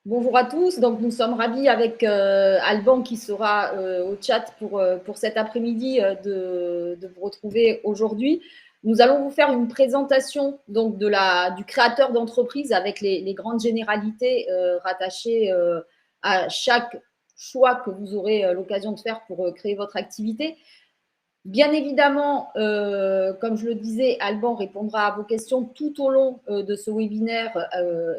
Bonjour à tous. Donc, nous sommes ravis avec Alban qui sera au chat pour cet après-midi de vous retrouver aujourd'hui. Nous allons vous faire une présentation donc, du créateur d'entreprise avec les grandes généralités rattachées à chaque choix que vous aurez l'occasion de faire pour créer votre activité. Bien évidemment, comme je le disais, Alban répondra à vos questions tout au long de ce webinaire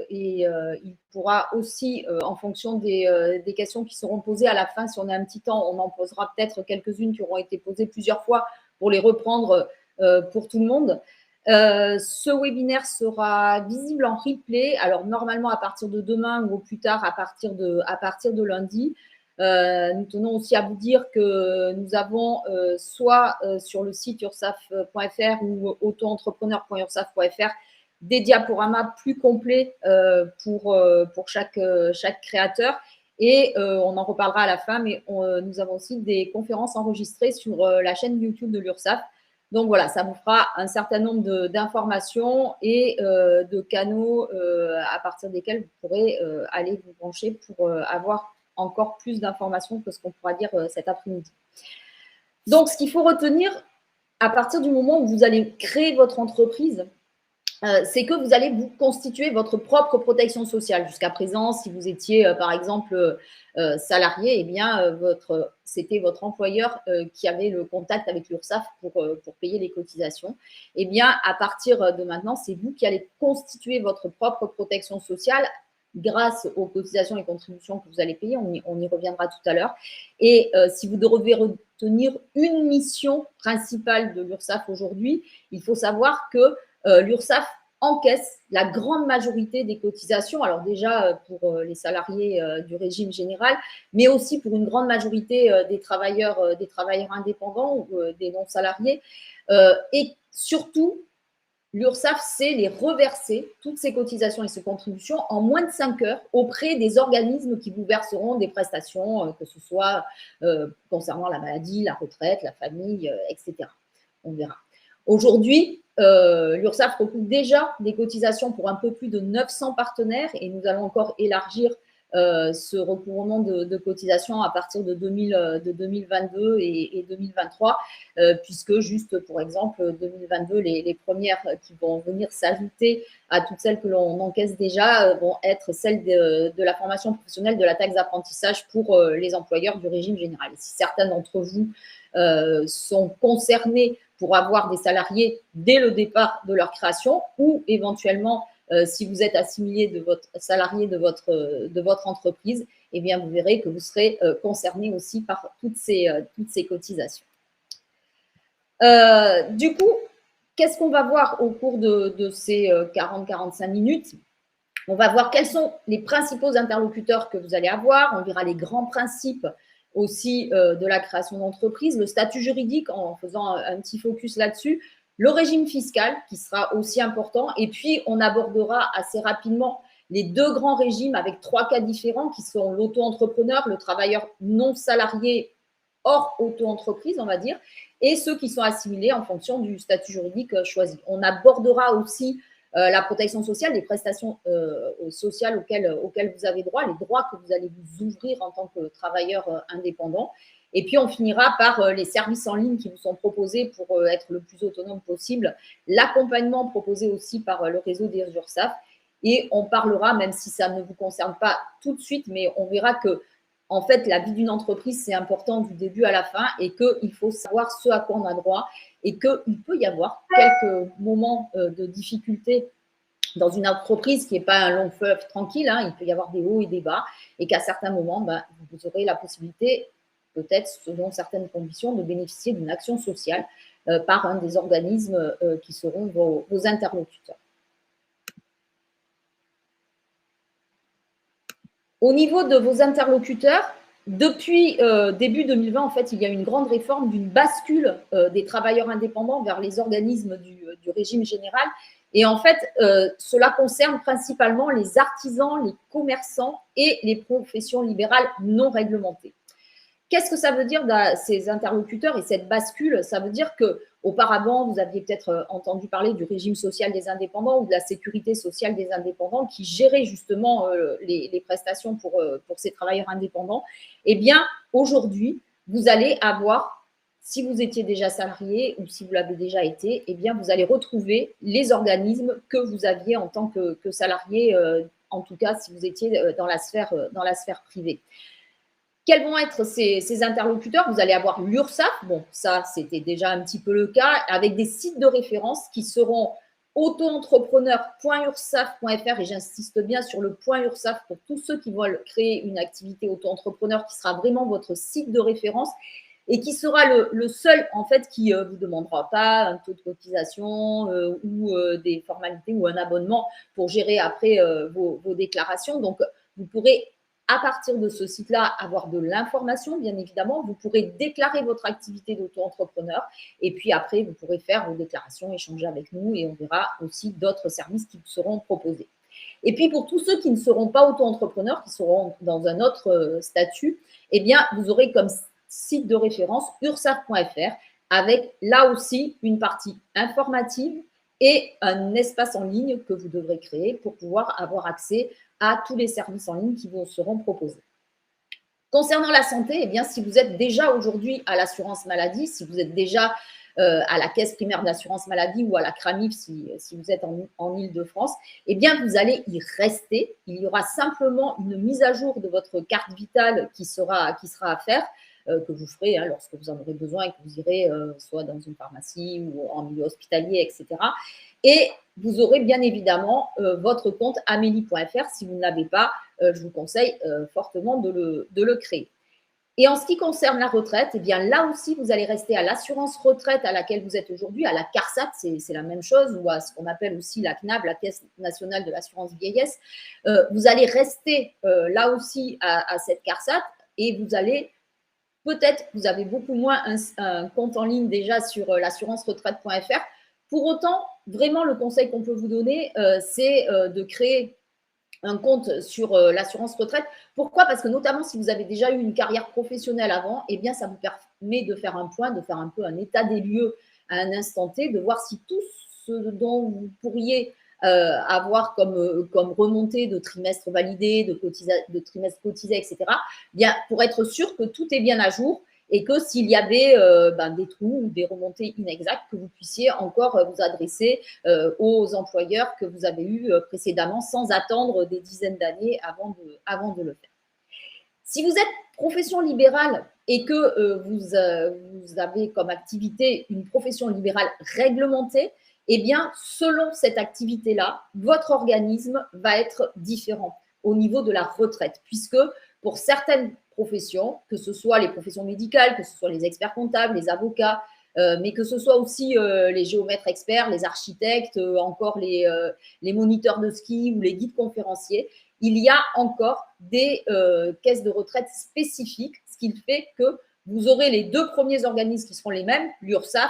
et il pourra aussi, en fonction des questions qui seront posées à la fin, si on a un petit temps, on en posera peut-être quelques-unes qui auront été posées plusieurs fois pour les reprendre pour tout le monde. Ce webinaire sera visible en replay, alors normalement à partir de demain ou au plus tard à partir de lundi. Nous tenons aussi à vous dire que nous avons soit sur le site ursaf.fr ou auto-entrepreneur.ursaf.fr des diaporamas plus complets pour chaque créateur. Et on en reparlera à la fin, mais nous avons aussi des conférences enregistrées sur la chaîne YouTube de l'URSSAF. Donc voilà, ça vous fera un certain nombre d'informations et de canaux à partir desquels vous pourrez aller vous brancher pour avoir encore plus d'informations que ce qu'on pourra dire cet après-midi. Donc, ce qu'il faut retenir à partir du moment où vous allez créer votre entreprise, c'est que vous allez vous constituer votre propre protection sociale. Jusqu'à présent, si vous étiez, par exemple, salarié, eh bien, c'était votre employeur qui avait le contact avec l'URSSAF pour payer les cotisations. Eh bien, à partir de maintenant, c'est vous qui allez constituer votre propre protection sociale grâce aux cotisations et contributions que vous allez payer. On y reviendra tout à l'heure. Et si vous devez retenir une mission principale de l'URSSAF aujourd'hui, il faut savoir que l'URSSAF encaisse la grande majorité des cotisations, alors déjà pour les salariés du régime général, mais aussi pour une grande majorité des travailleurs indépendants ou des non-salariés. Et surtout, l'URSSAF sait les reverser, toutes ces cotisations et ces contributions, en moins de 5 heures auprès des organismes qui vous verseront des prestations, que ce soit concernant la maladie, la retraite, la famille, etc. On verra. Aujourd'hui, l'URSSAF recoupe déjà des cotisations pour un peu plus de 900 partenaires et nous allons encore élargir ce recouvrement de cotisations à partir de 2022 et 2023, puisque juste pour exemple 2022, les premières qui vont venir s'ajouter à toutes celles que l'on encaisse déjà vont être celles de la formation professionnelle de la taxe d'apprentissage pour les employeurs du régime général. Et si certains d'entre vous sont concernés pour avoir des salariés dès le départ de leur création ou éventuellement si vous êtes assimilé de votre salarié de votre entreprise, eh bien, vous verrez que vous serez concerné aussi par toutes ces cotisations. Du coup, qu'est-ce qu'on va voir au cours de ces 40-45 minutes? On va voir quels sont les principaux interlocuteurs que vous allez avoir. On verra les grands principes aussi de la création d'entreprise, le statut juridique en faisant un petit focus là-dessus, le régime fiscal qui sera aussi important, et puis on abordera assez rapidement les deux grands régimes avec 3 cas différents qui sont l'auto-entrepreneur, le travailleur non salarié hors auto-entreprise, on va dire, et ceux qui sont assimilés en fonction du statut juridique choisi. On abordera aussi la protection sociale, les prestations sociales auxquelles vous avez droit, les droits que vous allez vous ouvrir en tant que travailleur indépendant. Et puis, on finira par les services en ligne qui vous sont proposés pour être le plus autonome possible, l'accompagnement proposé aussi par le réseau des URSSAF. Et on parlera, même si ça ne vous concerne pas tout de suite, mais on verra que en fait, la vie d'une entreprise, c'est important du début à la fin et qu'il faut savoir ce à quoi on a droit et qu'il peut y avoir quelques moments de difficulté dans une entreprise qui n'est pas un long fleuve tranquille, hein, il peut y avoir des hauts et des bas et qu'à certains moments, vous aurez la possibilité, peut-être selon certaines conditions, de bénéficier d'une action sociale par un des organismes qui seront vos interlocuteurs. Au niveau de vos interlocuteurs, depuis début 2020, en fait, il y a une grande réforme d'une bascule des travailleurs indépendants vers les organismes du régime général. Et en fait, cela concerne principalement les artisans, les commerçants et les professions libérales non réglementées. Qu'est-ce que ça veut dire, ces interlocuteurs et cette bascule? Ça veut dire qu'auparavant, vous aviez peut-être entendu parler du régime social des indépendants ou de la sécurité sociale des indépendants qui gérait justement les prestations pour ces travailleurs indépendants. Eh bien, aujourd'hui, vous allez avoir, si vous étiez déjà salarié ou si vous l'avez déjà été, eh bien, vous allez retrouver les organismes que vous aviez en tant que salarié, en tout cas si vous étiez dans la sphère privée. Quels vont être ces interlocuteurs? Vous allez avoir l'URSSAF, bon, ça c'était déjà un petit peu le cas, avec des sites de référence qui seront auto-entrepreneur.ursaf.fr, et j'insiste bien sur le .ursaf pour tous ceux qui veulent créer une activité auto-entrepreneur, qui sera vraiment votre site de référence et qui sera le seul en fait qui vous demandera pas un taux de cotisation ou des formalités ou un abonnement pour gérer après vos déclarations. Donc, vous pourrez à partir de ce site-là, avoir de l'information, bien évidemment. Vous pourrez déclarer votre activité d'auto-entrepreneur et puis après, vous pourrez faire vos déclarations, échanger avec nous et on verra aussi d'autres services qui vous seront proposés. Et puis, pour tous ceux qui ne seront pas auto-entrepreneurs, qui seront dans un autre statut, eh bien, vous aurez comme site de référence ursaf.fr avec là aussi une partie informative et un espace en ligne que vous devrez créer pour pouvoir avoir accès à tous les services en ligne qui vous seront proposés. Concernant la santé, eh bien, si vous êtes déjà aujourd'hui à l'assurance maladie, si vous êtes déjà à la caisse primaire d'assurance maladie ou à la CRAMIF si vous êtes en Île-de-France, eh bien, vous allez y rester. Il y aura simplement une mise à jour de votre carte vitale qui sera à faire, que vous ferez lorsque vous en aurez besoin et que vous irez soit dans une pharmacie ou en milieu hospitalier, etc. Et vous aurez bien évidemment votre compte amélie.fr. Si vous ne l'avez pas, je vous conseille fortement de le créer. Et en ce qui concerne la retraite, eh bien là aussi, vous allez rester à l'assurance retraite à laquelle vous êtes aujourd'hui, à la CARSAT, c'est la même chose, ou à ce qu'on appelle aussi la CNAV, la Caisse nationale de l'assurance vieillesse. Vous allez rester là aussi à cette CARSAT et vous allez peut-être, vous avez beaucoup moins un compte en ligne déjà sur l'assurance-retraite.fr. Pour autant, vraiment, le conseil qu'on peut vous donner, c'est de créer un compte sur l'assurance retraite. Pourquoi? Parce que notamment, si vous avez déjà eu une carrière professionnelle avant, eh bien, ça vous permet de faire un point, de faire un peu un état des lieux à un instant T, de voir si tout ce dont vous pourriez avoir comme remontée de trimestres validés, de trimestres cotisés, etc., bien, pour être sûr que tout est bien à jour et que s'il y avait des trous ou des remontées inexactes, que vous puissiez encore vous adresser aux employeurs que vous avez eus précédemment sans attendre des dizaines d'années avant de le faire. Si vous êtes profession libérale et que vous avez comme activité une profession libérale réglementée, eh bien, selon cette activité-là, votre organisme va être différent au niveau de la retraite, puisque pour certaines professions, que ce soit les professions médicales, que ce soit les experts comptables, les avocats, mais que ce soit aussi les géomètres experts, les architectes, encore les moniteurs de ski ou les guides conférenciers, il y a encore des caisses de retraite spécifiques, ce qui fait que vous aurez les deux premiers organismes qui seront les mêmes, l'URSSAF,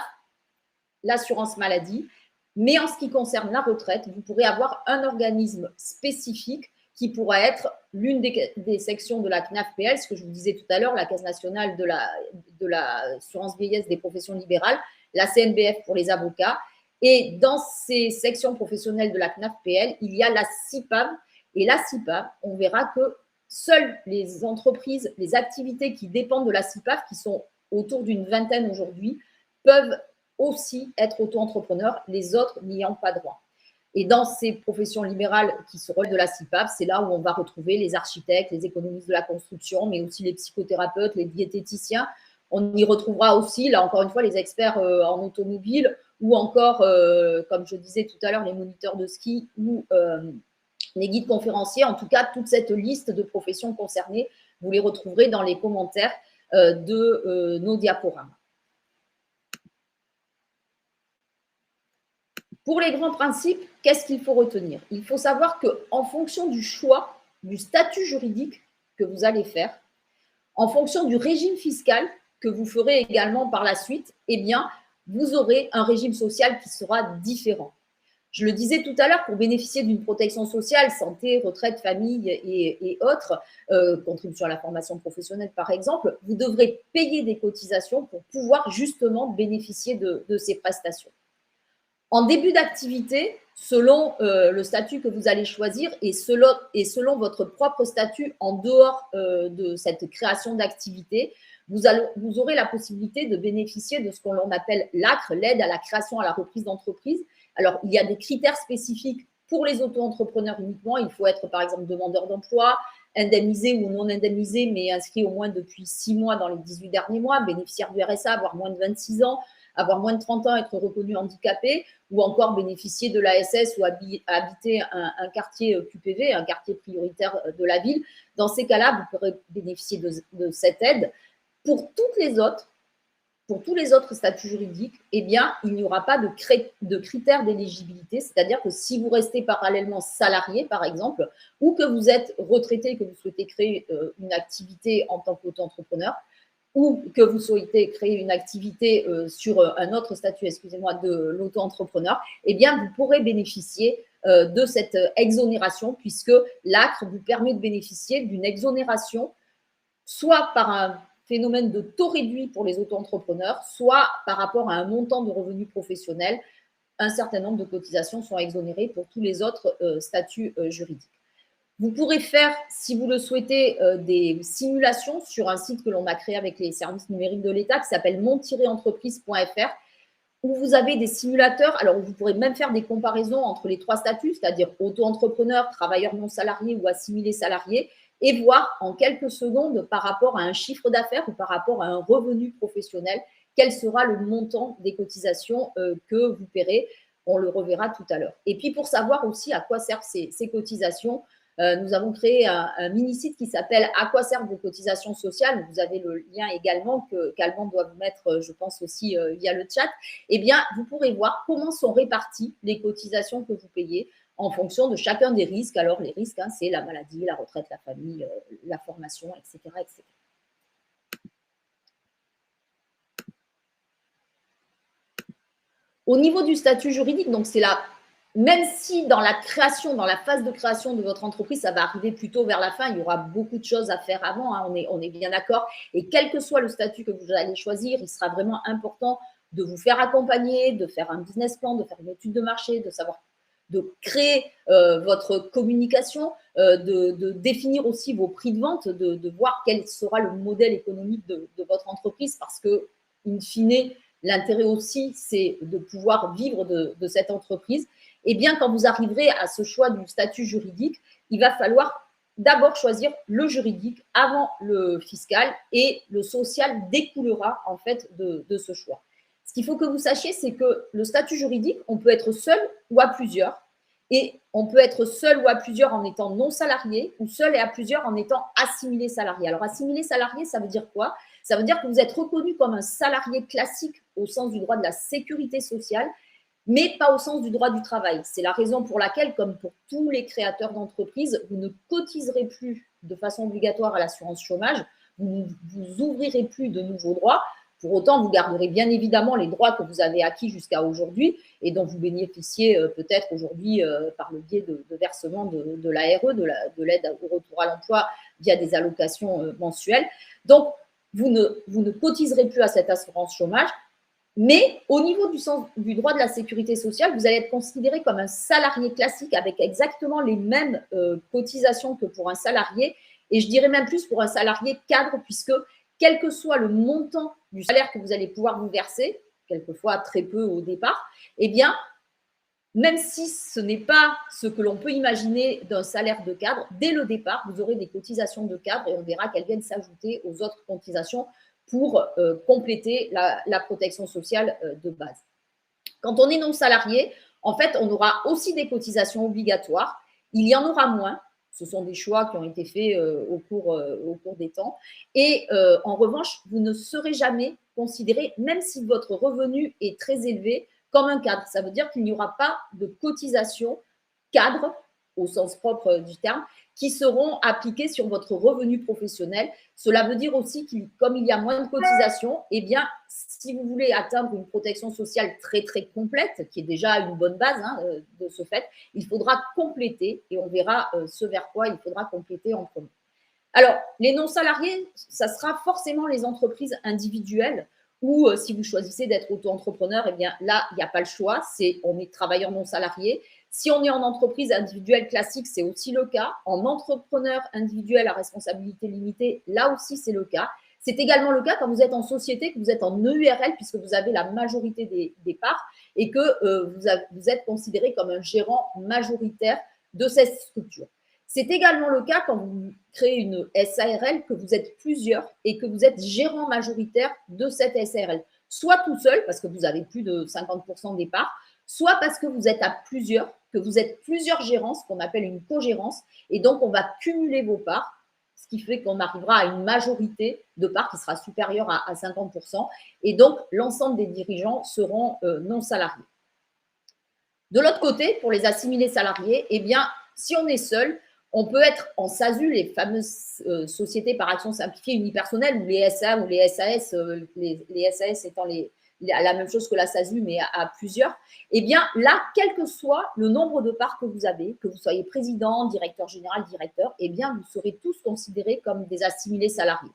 l'assurance maladie, mais en ce qui concerne la retraite, vous pourrez avoir un organisme spécifique qui pourra être l'une des sections de la CNAF-PL, ce que je vous disais tout à l'heure, la Caisse nationale de l'assurance vieillesse des professions libérales, la CNBF pour les avocats. Et dans ces sections professionnelles de la CNAF-PL, il y a la CIPAV. Et la CIPAV, on verra que seules les entreprises, les activités qui dépendent de la CIPAV, qui sont autour d'une vingtaine aujourd'hui, peuvent aussi être auto-entrepreneurs, les autres n'y ont pas droit. Et dans ces professions libérales qui se relèvent de la CIPAV, c'est là où on va retrouver les architectes, les économistes de la construction, mais aussi les psychothérapeutes, les diététiciens. On y retrouvera aussi, là encore une fois, les experts en automobile ou encore, comme je disais tout à l'heure, les moniteurs de ski ou les guides conférenciers. En tout cas, toute cette liste de professions concernées, vous les retrouverez dans les commentaires de nos diaporamas. Pour les grands principes, qu'est-ce qu'il faut retenir? Il faut savoir qu'en fonction du choix, du statut juridique que vous allez faire, en fonction du régime fiscal que vous ferez également par la suite, eh bien, vous aurez un régime social qui sera différent. Je le disais tout à l'heure, pour bénéficier d'une protection sociale, santé, retraite, famille et autres, contribution à la formation professionnelle par exemple, vous devrez payer des cotisations pour pouvoir justement bénéficier de ces prestations. En début d'activité, selon le statut que vous allez choisir et selon votre propre statut en dehors de cette création d'activité, vous aurez la possibilité de bénéficier de ce qu'on appelle l'ACRE, l'aide à la création à la reprise d'entreprise. Alors, il y a des critères spécifiques pour les auto-entrepreneurs uniquement. Il faut être, par exemple, demandeur d'emploi, indemnisé ou non indemnisé, mais inscrit au moins depuis 6 mois dans les 18 derniers mois, bénéficiaire du RSA, avoir moins de 26 ans, avoir moins de 30 ans, être reconnu handicapé, ou encore bénéficier de l'ASS ou habiter un quartier QPV, un quartier prioritaire de la ville. Dans ces cas-là, vous pourrez bénéficier de cette aide. Pour tous les autres statuts juridiques, eh bien, il n'y aura pas de critères d'éligibilité, c'est-à-dire que si vous restez parallèlement salarié, par exemple, ou que vous êtes retraité et que vous souhaitez créer une activité en tant qu'auto-entrepreneur, ou que vous souhaitez créer une activité sur un autre statut, excusez-moi, de l'auto-entrepreneur, eh bien, vous pourrez bénéficier de cette exonération, puisque l'ACRE vous permet de bénéficier d'une exonération, soit par un phénomène de taux réduit pour les auto-entrepreneurs, soit par rapport à un montant de revenus professionnels. Un certain nombre de cotisations sont exonérées pour tous les autres statuts juridiques. Vous pourrez faire, si vous le souhaitez, des simulations sur un site que l'on a créé avec les services numériques de l'État qui s'appelle mon-entreprise.fr, où vous avez des simulateurs. Alors, vous pourrez même faire des comparaisons entre les 3 statuts, c'est-à-dire auto-entrepreneur, travailleur non salarié ou assimilé salarié, et voir en quelques secondes par rapport à un chiffre d'affaires ou par rapport à un revenu professionnel, quel sera le montant des cotisations que vous paierez. On le reverra tout à l'heure. Et puis, pour savoir aussi à quoi servent ces cotisations, nous avons créé un mini-site qui s'appelle « À quoi servent vos cotisations sociales ?» Vous avez le lien également qu'Alban doit vous mettre, je pense aussi via le chat. Eh bien, vous pourrez voir comment sont réparties les cotisations que vous payez en fonction de chacun des risques. Alors, les risques, c'est la maladie, la retraite, la famille, la formation, etc., etc. Au niveau du statut juridique, donc c'est là, même si dans la création, dans la phase de création de votre entreprise, ça va arriver plutôt vers la fin, il y aura beaucoup de choses à faire avant, on est bien d'accord. Et quel que soit le statut que vous allez choisir, il sera vraiment important de vous faire accompagner, de faire un business plan, de faire une étude de marché, de savoir, de créer votre communication, de définir aussi vos prix de vente, de voir quel sera le modèle économique de votre entreprise, parce que, in fine, l'intérêt aussi, c'est de pouvoir vivre de cette entreprise. Eh bien, quand vous arriverez à ce choix du statut juridique, il va falloir d'abord choisir le juridique avant le fiscal, et le social découlera en fait de ce choix. Ce qu'il faut que vous sachiez, c'est que le statut juridique, on peut être seul ou à plusieurs, et on peut être seul ou à plusieurs en étant non salarié, ou seul et à plusieurs en étant assimilé salarié. Alors, assimilé salarié, ça veut dire quoi? Ça veut dire que vous êtes reconnu comme un salarié classique au sens du droit de la sécurité sociale, mais pas au sens du droit du travail. C'est la raison pour laquelle, comme pour tous les créateurs d'entreprises, vous ne cotiserez plus de façon obligatoire à l'assurance chômage, vous ouvrirez plus de nouveaux droits. Pour autant, vous garderez bien évidemment les droits que vous avez acquis jusqu'à aujourd'hui et dont vous bénéficiez peut-être aujourd'hui par le biais de versement de l'ARE, de l'aide au retour à l'emploi via des allocations mensuelles. Donc, vous ne cotiserez plus à cette assurance chômage, mais au niveau du droit de la sécurité sociale, vous allez être considéré comme un salarié classique avec exactement les mêmes cotisations que pour un salarié, et je dirais même plus pour un salarié cadre, puisque quel que soit le montant du salaire que vous allez pouvoir vous verser, quelquefois très peu au départ, eh bien, même si ce n'est pas ce que l'on peut imaginer d'un salaire de cadre, dès le départ, vous aurez des cotisations de cadre et on verra qu'elles viennent s'ajouter aux autres cotisations pour compléter la protection sociale de base. Quand on est non salarié, en fait, on aura aussi des cotisations obligatoires. Il y en aura moins. Ce sont des choix qui ont été faits au cours des temps. Et en revanche, vous ne serez jamais considéré, même si votre revenu est très élevé, comme un cadre. Ça veut dire qu'il n'y aura pas de cotisation cadre au sens propre du terme, qui seront appliquées sur votre revenu professionnel. Cela veut dire aussi que comme il y a moins de cotisations, eh bien, si vous voulez atteindre une protection sociale très, très complète, qui est déjà une bonne base de ce fait, il faudra compléter et on verra ce vers quoi il faudra compléter en premier. Alors, les non-salariés, ça sera forcément les entreprises individuelles ou si vous choisissez d'être auto-entrepreneur, eh bien là, il n'y a pas le choix, on est travailleur non salarié. Si on est en entreprise individuelle classique, c'est aussi le cas. En entrepreneur individuel à responsabilité limitée, là aussi, c'est le cas. C'est également le cas quand vous êtes en société, que vous êtes en EURL, puisque vous avez la majorité des parts et que vous êtes considéré comme un gérant majoritaire de cette structure. C'est également le cas quand vous créez une SARL, que vous êtes plusieurs et que vous êtes gérant majoritaire de cette SARL. Soit tout seul, parce que vous avez plus de 50% des parts, soit parce que vous êtes à plusieurs, que vous êtes plusieurs gérants, ce qu'on appelle une cogérance, et donc on va cumuler vos parts, ce qui fait qu'on arrivera à une majorité de parts qui sera supérieure à 50%, et donc l'ensemble des dirigeants seront non salariés. De l'autre côté, pour les assimilés salariés, eh bien, si on est seul, on peut être en SASU, les fameuses sociétés par action simplifiée unipersonnelle, ou les SA ou les SAS, les SAS étant la même chose que la SASU, mais à plusieurs. Eh bien, là, quel que soit le nombre de parts que vous avez, que vous soyez président, directeur général, directeur, eh bien, vous serez tous considérés comme des assimilés salariés.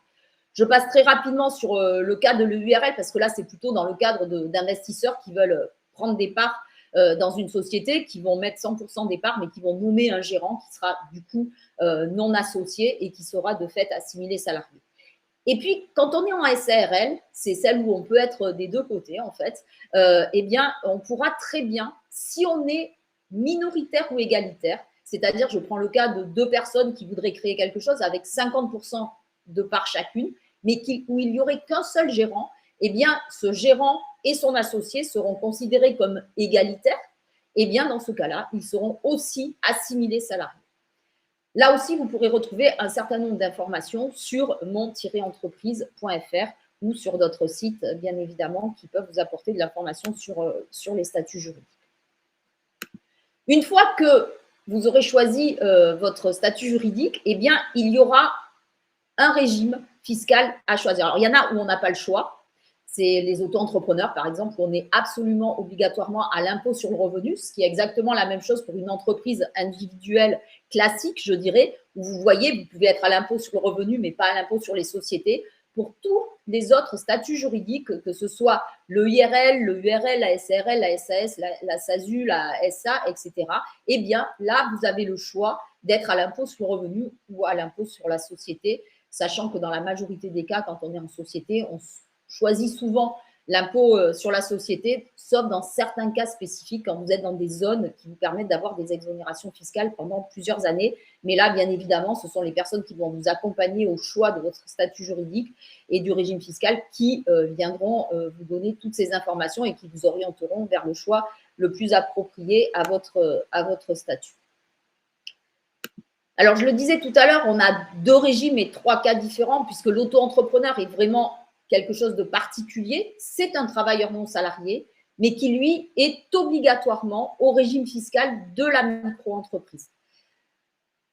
Je passe très rapidement sur le cas de l'EURL, parce que là, c'est plutôt dans le cadre d'investisseurs qui veulent prendre des parts dans une société, qui vont mettre 100% des parts, mais qui vont nommer un gérant qui sera du coup non associé et qui sera de fait assimilé salarié. Et puis, quand on est en SARL, c'est celle où on peut être des deux côtés en fait, eh bien, on pourra très bien, si on est minoritaire ou égalitaire, c'est-à-dire, je prends le cas de deux personnes qui voudraient créer quelque chose avec 50% de parts chacune, mais où il n'y aurait qu'un seul gérant, eh bien, ce gérant et son associé seront considérés comme égalitaires, et bien dans ce cas-là, ils seront aussi assimilés salariés. Là aussi, vous pourrez retrouver un certain nombre d'informations sur mon-entreprise.fr ou sur d'autres sites, bien évidemment, qui peuvent vous apporter de l'information sur les statuts juridiques. Une fois que vous aurez choisi votre statut juridique, eh bien, il y aura un régime fiscal à choisir. Alors, il y en a où on n'a pas le choix. C'est les auto-entrepreneurs, par exemple, où on est absolument obligatoirement à l'impôt sur le revenu, ce qui est exactement la même chose pour une entreprise individuelle classique, je dirais, où vous voyez, vous pouvez être à l'impôt sur le revenu, mais pas à l'impôt sur les sociétés. Pour tous les autres statuts juridiques, que ce soit le IRL, le URL, la SARL, la SAS, la SASU, la SA, etc., eh bien, là, vous avez le choix d'être à l'impôt sur le revenu ou à l'impôt sur la société, sachant que dans la majorité des cas, quand on est en société, on choisit souvent l'impôt sur la société, sauf dans certains cas spécifiques, quand vous êtes dans des zones qui vous permettent d'avoir des exonérations fiscales pendant plusieurs années. Mais là, bien évidemment, ce sont les personnes qui vont vous accompagner au choix de votre statut juridique et du régime fiscal qui viendront vous donner toutes ces informations et qui vous orienteront vers le choix le plus approprié à votre statut. Alors, je le disais tout à l'heure, on a deux régimes et trois cas différents, puisque l'auto-entrepreneur est vraiment quelque chose de particulier. C'est un travailleur non salarié, mais qui, lui, est obligatoirement au régime fiscal de la micro-entreprise.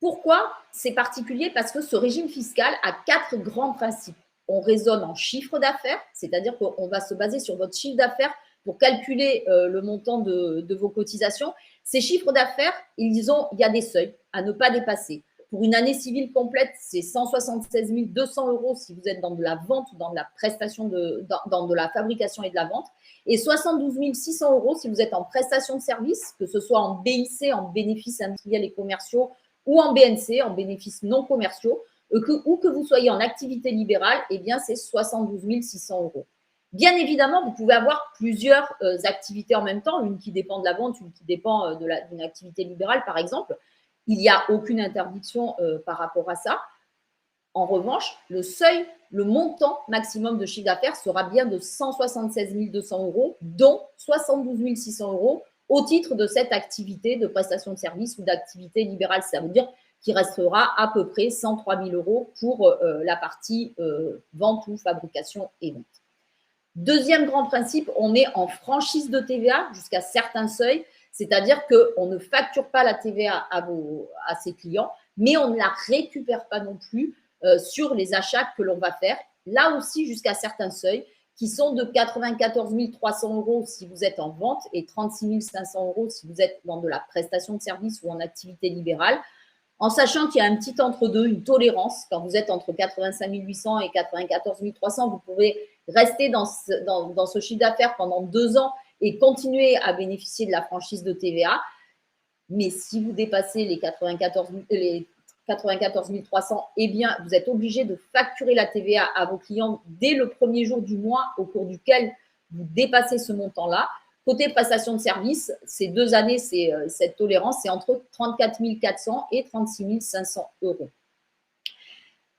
Pourquoi c'est particulier? Parce que ce régime fiscal a quatre grands principes. On raisonne en chiffre d'affaires, c'est-à-dire qu'on va se baser sur votre chiffre d'affaires pour calculer le montant de vos cotisations. Ces chiffres d'affaires, il y a des seuils à ne pas dépasser. Pour une année civile complète, c'est 176 200 € si vous êtes dans de la vente ou dans de la prestation dans de la fabrication et de la vente, et 72 600 € si vous êtes en prestation de service, que ce soit en BIC, en bénéfices industriels et commerciaux, ou en BNC, en bénéfices non commerciaux, ou que vous soyez en activité libérale, eh bien c'est 72 600 €. Bien évidemment, vous pouvez avoir plusieurs activités en même temps, une qui dépend de la vente, une qui dépend d'une activité libérale, par exemple. Il n'y a aucune interdiction par rapport à ça. En revanche, le montant maximum de chiffre d'affaires sera bien de 176 200 €, dont 72 600 € au titre de cette activité de prestation de service ou d'activité libérale. Ça veut dire qu'il restera à peu près 103 000 € pour la partie vente ou fabrication et vente. Deuxième grand principe, on est en franchise de TVA jusqu'à certains seuils. C'est-à-dire qu'on ne facture pas la TVA à ses clients, mais on ne la récupère pas non plus sur les achats que l'on va faire, là aussi jusqu'à certains seuils, qui sont de 94 300 € si vous êtes en vente et 36 500 € si vous êtes dans de la prestation de service ou en activité libérale, en sachant qu'il y a un petit entre-deux, une tolérance. Quand vous êtes entre 85 800 et 94 300, vous pouvez rester dans ce chiffre d'affaires pendant 2 ans et continuer à bénéficier de la franchise de TVA. Mais si vous dépassez les 94 300, eh bien, vous êtes obligé de facturer la TVA à vos clients dès le premier jour du mois au cours duquel vous dépassez ce montant-là. Côté prestation de service, ces 2 années, cette tolérance, c'est entre 34 400 et 36 500 €.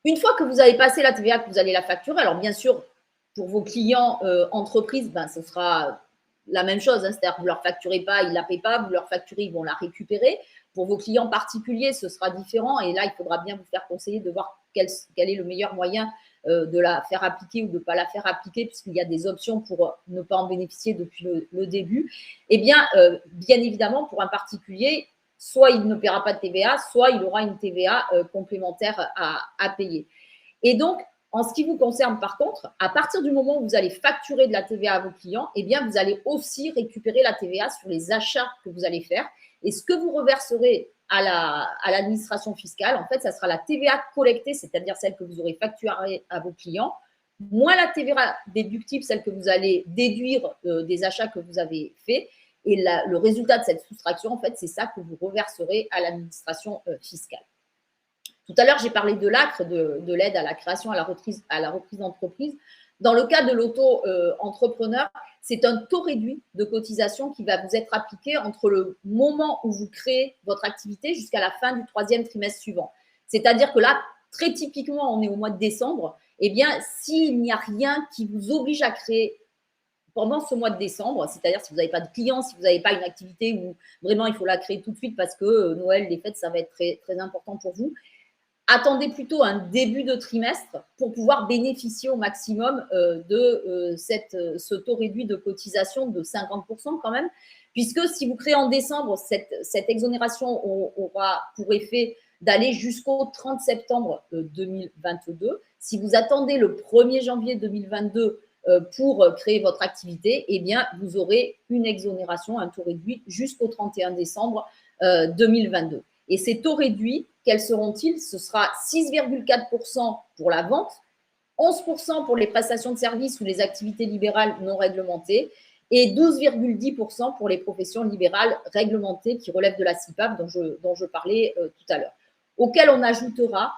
Une fois que vous avez passé la TVA, que vous allez la facturer, alors bien sûr, pour vos clients entreprises, ben, ce sera la même chose, hein, c'est-à-dire que vous ne leur facturez pas, ils ne la paient pas, vous leur facturez, ils vont la récupérer. Pour vos clients particuliers, ce sera différent et là, il faudra bien vous faire conseiller de voir quel est le meilleur moyen de la faire appliquer ou de ne pas la faire appliquer, puisqu'il y a des options pour ne pas en bénéficier depuis le début. Eh bien, bien évidemment, pour un particulier, soit il ne paiera pas de TVA, soit il aura une TVA complémentaire à payer. Et donc, en ce qui vous concerne, par contre, à partir du moment où vous allez facturer de la TVA à vos clients, eh bien, vous allez aussi récupérer la TVA sur les achats que vous allez faire. Et ce que vous reverserez à l'administration fiscale, en fait, ça sera la TVA collectée, c'est-à-dire celle que vous aurez facturée à vos clients, moins la TVA déductible, celle que vous allez déduire des achats que vous avez faits. Et le résultat de cette soustraction, en fait, c'est ça que vous reverserez à l'administration fiscale. Tout à l'heure, j'ai parlé de l'ACRE, de l'aide à la création, à la reprise d'entreprise. Dans le cas de l'auto-entrepreneur, c'est un taux réduit de cotisation qui va vous être appliqué entre le moment où vous créez votre activité jusqu'à la fin du 3e trimestre suivant. C'est-à-dire que là, très typiquement, on est au mois de décembre. Eh bien, s'il n'y a rien qui vous oblige à créer pendant ce mois de décembre, c'est-à-dire si vous n'avez pas de clients, si vous n'avez pas une activité où vraiment il faut la créer tout de suite parce que Noël, les fêtes, ça va être très, très important pour vous, attendez plutôt un début de trimestre pour pouvoir bénéficier au maximum de ce taux réduit de cotisation de 50% quand même, puisque si vous créez en décembre, cette exonération aura pour effet d'aller jusqu'au 30 septembre 2022. Si vous attendez le 1er janvier 2022 pour créer votre activité, eh bien, vous aurez une exonération, un taux réduit jusqu'au 31 décembre 2022. Et ces taux réduits, quels seront-ils? Ce sera 6,4% pour la vente, 11% pour les prestations de services ou les activités libérales non réglementées et 12,10% pour les professions libérales réglementées qui relèvent de la CIPAV dont je parlais tout à l'heure, auquel on ajoutera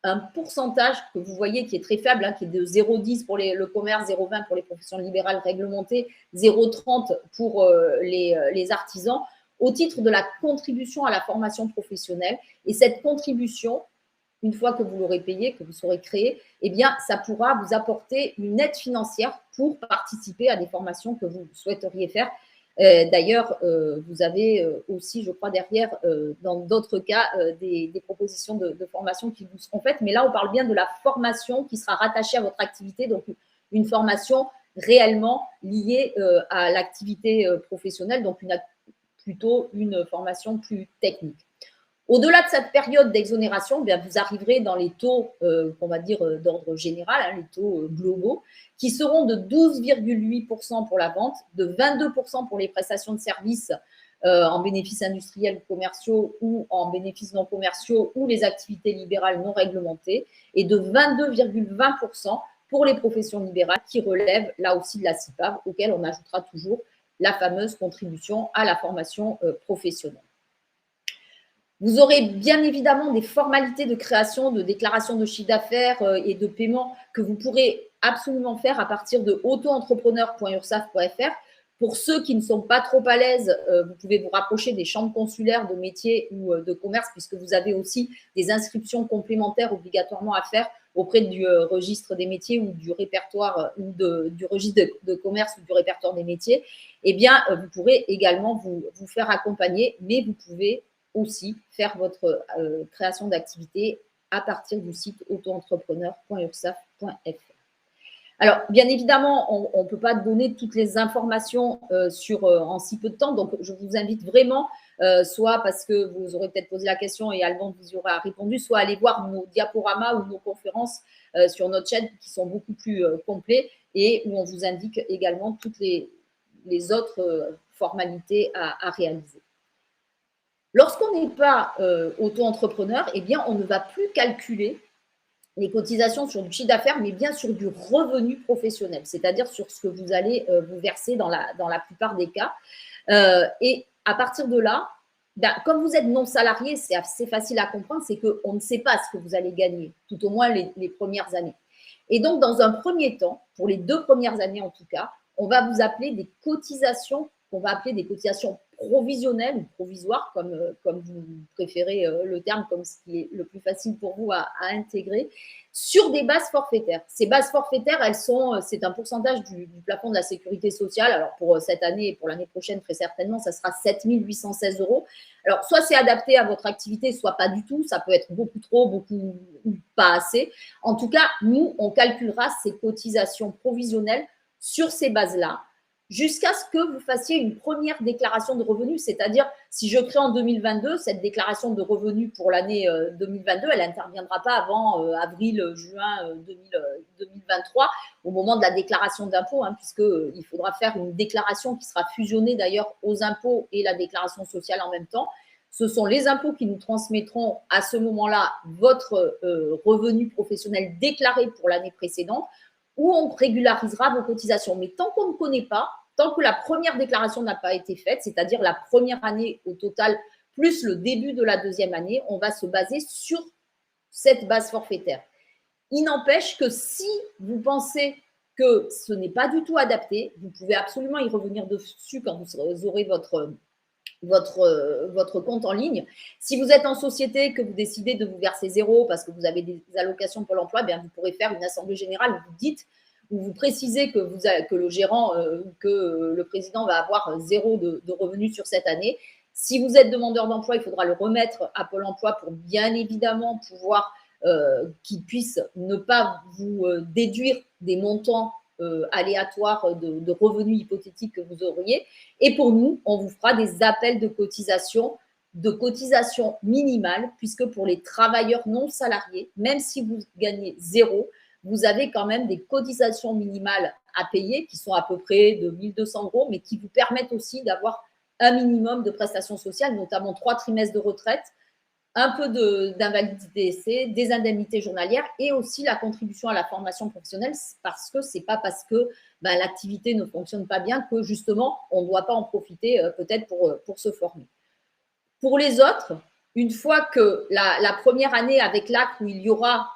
un pourcentage que vous voyez qui est très faible, hein, qui est de 0,10 pour le commerce, 0,20 pour les professions libérales réglementées, 0,30 pour les artisans, au titre de la contribution à la formation professionnelle. Et cette contribution, une fois que vous l'aurez payée, que vous saurez créée, eh bien, ça pourra vous apporter une aide financière pour participer à des formations que vous souhaiteriez faire. D'ailleurs, vous avez aussi, je crois, derrière, dans d'autres cas, des propositions de formation qui vous seront faites. Mais là, on parle bien de la formation qui sera rattachée à votre activité, donc une formation réellement liée à l'activité professionnelle, donc plutôt une formation plus technique. Au-delà de cette période d'exonération, bien, vous arriverez dans les taux, on va dire, d'ordre général, hein, les taux globaux, qui seront de 12,8% pour la vente, de 22% pour les prestations de services en bénéfices industriels ou commerciaux ou en bénéfices non commerciaux ou les activités libérales non réglementées, et de 22,20% pour les professions libérales qui relèvent là aussi de la CIPAV, auquel on ajoutera toujours la fameuse contribution à la formation professionnelle. Vous aurez bien évidemment des formalités de création, de déclaration de chiffre d'affaires et de paiement que vous pourrez absolument faire à partir de autoentrepreneur.ursaf.fr. Pour ceux qui ne sont pas trop à l'aise, vous pouvez vous rapprocher des chambres consulaires de métiers ou de commerce, puisque vous avez aussi des inscriptions complémentaires obligatoirement à faire auprès du registre des métiers ou du répertoire ou du registre de commerce ou du répertoire des métiers. Eh bien, vous pourrez également vous faire accompagner, mais vous pouvez aussi faire votre création d'activité à partir du site autoentrepreneur.ursaf.fr. Alors, bien évidemment, on ne peut pas donner toutes les informations en si peu de temps. Donc, je vous invite vraiment, soit parce que vous aurez peut-être posé la question et Alban vous y aura répondu, soit aller voir nos diaporamas ou nos conférences sur notre chaîne qui sont beaucoup plus complets et où on vous indique également toutes les autres formalités à réaliser. Lorsqu'on n'est pas auto-entrepreneur, eh bien, on ne va plus calculer les cotisations sur du chiffre d'affaires, mais bien sur du revenu professionnel, c'est-à-dire sur ce que vous allez vous verser dans la plupart des cas. Et à partir de là, comme vous êtes non salarié, c'est assez facile à comprendre, c'est qu'on ne sait pas ce que vous allez gagner, tout au moins les premières années. Et donc, dans un premier temps, pour les 2 premières années en tout cas, on va vous appeler des cotisations, qu'on va appeler des cotisations provisionnelles ou provisoires, comme vous préférez le terme, comme ce qui est le plus facile pour vous à intégrer, sur des bases forfaitaires. Ces bases forfaitaires, c'est un pourcentage du plafond de la sécurité sociale. Alors, pour cette année et pour l'année prochaine, très certainement, ça sera 7 816 €. Alors, soit c'est adapté à votre activité, soit pas du tout. Ça peut être beaucoup trop, beaucoup ou pas assez. En tout cas, nous, on calculera ces cotisations provisionnelles sur ces bases-là jusqu'à ce que vous fassiez une première déclaration de revenus, c'est-à-dire si je crée en 2022, cette déclaration de revenus pour l'année 2022, elle n'interviendra pas avant avril, juin 2023, au moment de la déclaration d'impôt, puisqu'il faudra faire une déclaration qui sera fusionnée d'ailleurs aux impôts et la déclaration sociale en même temps. Ce sont les impôts qui nous transmettront à ce moment-là votre revenu professionnel déclaré pour l'année précédente, où on régularisera vos cotisations. Mais tant qu'on ne connaît pas, tant que la première déclaration n'a pas été faite, c'est-à-dire la première année au total, plus le début de la deuxième année, on va se baser sur cette base forfaitaire. Il n'empêche que si vous pensez que ce n'est pas du tout adapté, vous pouvez absolument y revenir dessus quand vous aurez votre compte en ligne. Si vous êtes en société, que vous décidez de vous verser 0 parce que vous avez des allocations pour l'emploi, bien vous pourrez faire une assemblée générale où vous dites, où vous précisez que le gérant, que le président va avoir 0 de revenus sur cette année. Si vous êtes demandeur d'emploi, il faudra le remettre à Pôle emploi pour bien évidemment pouvoir qu'il puisse ne pas vous déduire des montants aléatoires de revenus hypothétiques que vous auriez. Et pour nous, on vous fera des appels de cotisation minimales, puisque pour les travailleurs non salariés, même si vous gagnez 0, vous avez quand même des cotisations minimales à payer qui sont à peu près de 1 200 €, mais qui vous permettent aussi d'avoir un minimum de prestations sociales, notamment 3 trimestres de retraite, un peu d'invalidité d'essai, des indemnités journalières et aussi la contribution à la formation professionnelle, parce que ce n'est pas parce que l'activité ne fonctionne pas bien que justement on ne doit pas en profiter peut-être pour se former. Pour les autres, une fois que la première année avec l'ACRE, où il y aura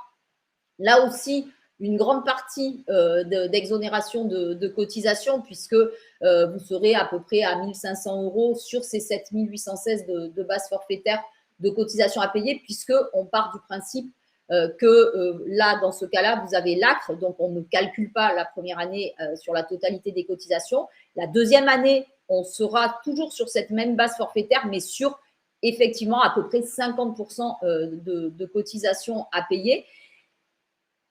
là aussi une grande partie d'exonération de cotisation, puisque vous serez à peu près à 1 500 € sur ces 7 816 de base forfaitaire de cotisation à payer, puisqu'on part du principe que là, dans ce cas-là, vous avez l'ACRE, donc on ne calcule pas la première année sur la totalité des cotisations. La deuxième année, on sera toujours sur cette même base forfaitaire, mais sur effectivement à peu près 50% de cotisations à payer.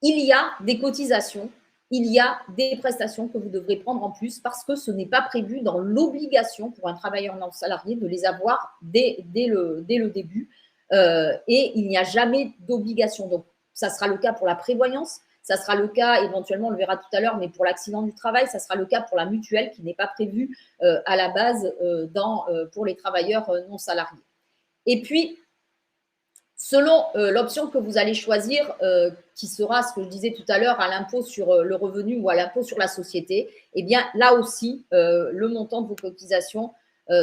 Il y a des cotisations, il y a des prestations que vous devrez prendre en plus parce que ce n'est pas prévu dans l'obligation pour un travailleur non salarié de les avoir dès le début. Et il n'y a jamais d'obligation. Donc, ça sera le cas pour la prévoyance, ça sera le cas, éventuellement, on le verra tout à l'heure, mais pour l'accident du travail, ça sera le cas pour la mutuelle qui n'est pas prévue à la base pour les travailleurs non salariés. Et puis, selon l'option que vous allez choisir, qui sera, ce que je disais tout à l'heure, à l'impôt sur le revenu ou à l'impôt sur la société, eh bien là aussi, le montant de vos cotisations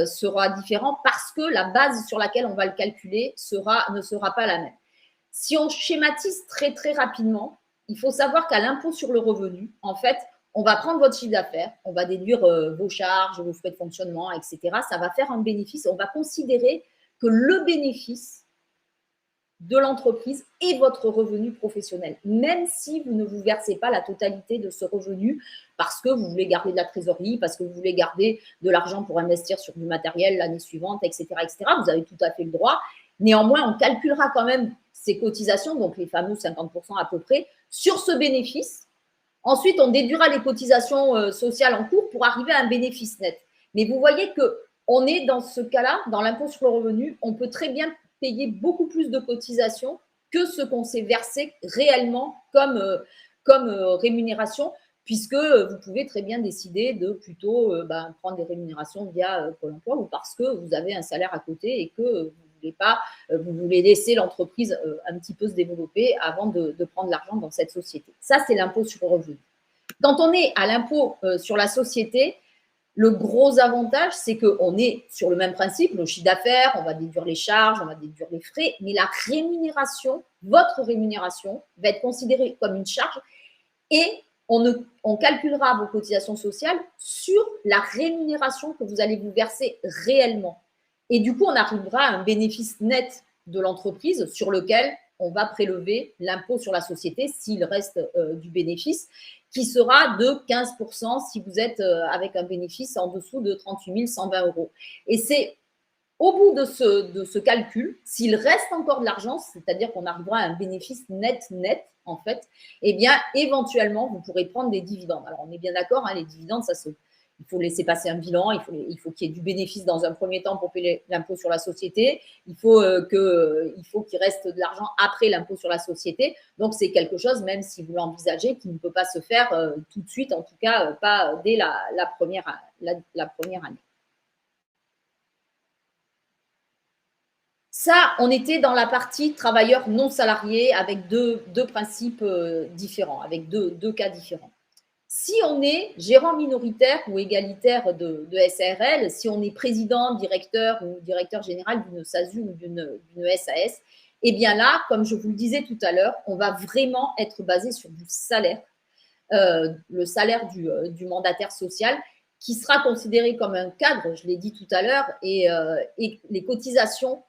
sera différent parce que la base sur laquelle on va le calculer ne sera pas la même. Si on schématise très, très rapidement, il faut savoir qu'à l'impôt sur le revenu, en fait, on va prendre votre chiffre d'affaires, on va déduire vos charges, vos frais de fonctionnement, etc. Ça va faire un bénéfice. On va considérer que le bénéfice de l'entreprise et votre revenu professionnel, même si vous ne vous versez pas la totalité de ce revenu parce que vous voulez garder de la trésorerie, parce que vous voulez garder de l'argent pour investir sur du matériel l'année suivante, etc., etc. Vous avez tout à fait le droit. Néanmoins, on calculera quand même ces cotisations, donc les fameux 50% à peu près, sur ce bénéfice Ensuite, on déduira les cotisations sociales en cours pour arriver à un bénéfice net. Mais vous voyez qu'on est dans ce cas-là, dans l'impôt sur le revenu, on peut très bien payer beaucoup plus de cotisations que ce qu'on s'est versé réellement comme rémunération, puisque vous pouvez très bien décider de plutôt prendre des rémunérations via Pôle emploi ou parce que vous avez un salaire à côté et que vous voulez laisser l'entreprise un petit peu se développer avant de prendre l'argent dans cette société. Ça, c'est l'impôt sur le revenu. Quand on est à l'impôt sur la société, le gros avantage, c'est qu'on est sur le même principe, le chiffre d'affaires, on va déduire les charges, on va déduire les frais, mais la rémunération, votre rémunération, va être considérée comme une charge et on calculera vos cotisations sociales sur la rémunération que vous allez vous verser réellement. Et du coup, on arrivera à un bénéfice net de l'entreprise sur lequel on va prélever l'impôt sur la société s'il reste du bénéfice, qui sera de 15% si vous êtes avec un bénéfice en dessous de 38 120 €. Et c'est au bout de ce calcul, s'il reste encore de l'argent, c'est-à-dire qu'on arrivera à un bénéfice net, en fait, eh bien, éventuellement, vous pourrez prendre des dividendes. Alors, on est bien d'accord, hein, les dividendes, il faut laisser passer un bilan, il faut qu'il y ait du bénéfice dans un premier temps pour payer l'impôt sur la société, il faut qu'il reste de l'argent après l'impôt sur la société. Donc, c'est quelque chose, même si vous l'envisagez, qui ne peut pas se faire tout de suite, en tout cas pas dès la première année. Ça, on était dans la partie travailleurs non salariés avec deux principes différents, avec deux cas différents. Si on est gérant minoritaire ou égalitaire de SARL, si on est président, directeur ou directeur général d'une SASU ou d'une SAS, eh bien là, comme je vous le disais tout à l'heure, on va vraiment être basé sur du salaire, le salaire du mandataire social, qui sera considéré comme un cadre, je l'ai dit tout à l'heure, et les cotisations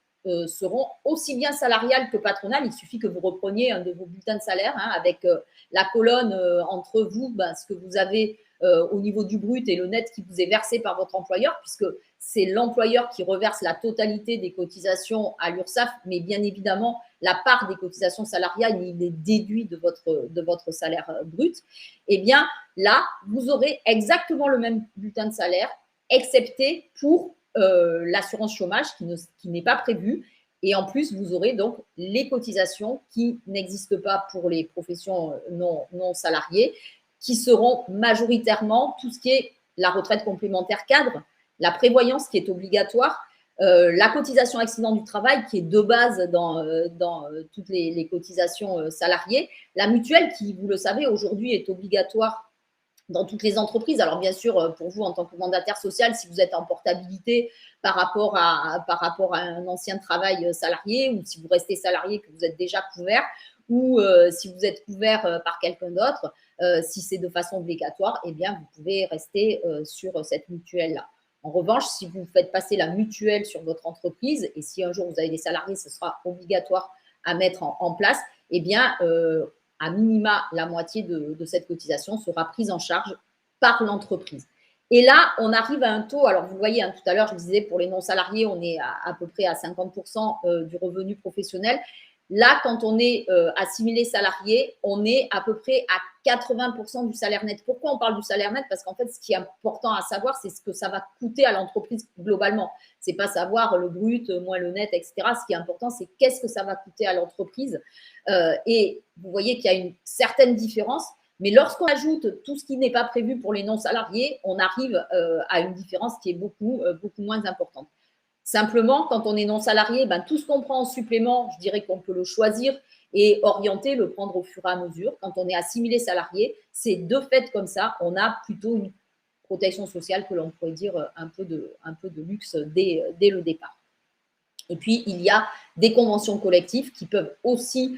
seront aussi bien salariales que patronales. Il suffit que vous repreniez un de vos bulletins de salaire avec la colonne entre vous, ce que vous avez au niveau du brut et le net qui vous est versé par votre employeur, puisque c'est l'employeur qui reverse la totalité des cotisations à l'URSSAF, mais bien évidemment, la part des cotisations salariales, il est déduit de votre salaire brut. Eh bien, là, vous aurez exactement le même bulletin de salaire, excepté pour l'assurance chômage qui n'est pas prévue. Et en plus, vous aurez donc les cotisations qui n'existent pas pour les professions non salariées, qui seront majoritairement tout ce qui est la retraite complémentaire cadre, la prévoyance qui est obligatoire, la cotisation accident du travail qui est de base dans toutes les cotisations salariées, la mutuelle qui, vous le savez, aujourd'hui est obligatoire dans toutes les entreprises. Alors, bien sûr, pour vous, en tant que mandataire social, si vous êtes en portabilité par rapport à un ancien travail salarié, ou si vous restez salarié, que vous êtes déjà couvert, ou si vous êtes couvert par quelqu'un d'autre, si c'est de façon obligatoire, eh bien, vous pouvez rester sur cette mutuelle-là. En revanche, si vous faites passer la mutuelle sur votre entreprise, et si un jour vous avez des salariés, ce sera obligatoire à mettre en place, eh bien, à minima, la moitié de cette cotisation sera prise en charge par l'entreprise. Et là, on arrive à un taux, alors vous voyez, hein, tout à l'heure, je disais, pour les non-salariés, on est à peu près à 50% du revenu professionnel. Là, quand on est assimilé salarié, on est à peu près à 80% du salaire net. Pourquoi on parle du salaire net? Parce qu'en fait, ce qui est important à savoir, c'est ce que ça va coûter à l'entreprise globalement. Ce n'est pas savoir le brut moins le net, etc. Ce qui est important, c'est qu'est-ce que ça va coûter à l'entreprise. Et vous voyez qu'il y a une certaine différence. Mais lorsqu'on ajoute tout ce qui n'est pas prévu pour les non-salariés, on arrive à une différence qui est beaucoup moins importante. Simplement, quand on est non-salarié, tout ce qu'on prend en supplément, je dirais qu'on peut le choisir et orienter, le prendre au fur et à mesure. Quand on est assimilé salarié, c'est de fait comme ça, on a plutôt une protection sociale que l'on pourrait dire un peu de luxe dès le départ. Et puis, il y a des conventions collectives qui peuvent aussi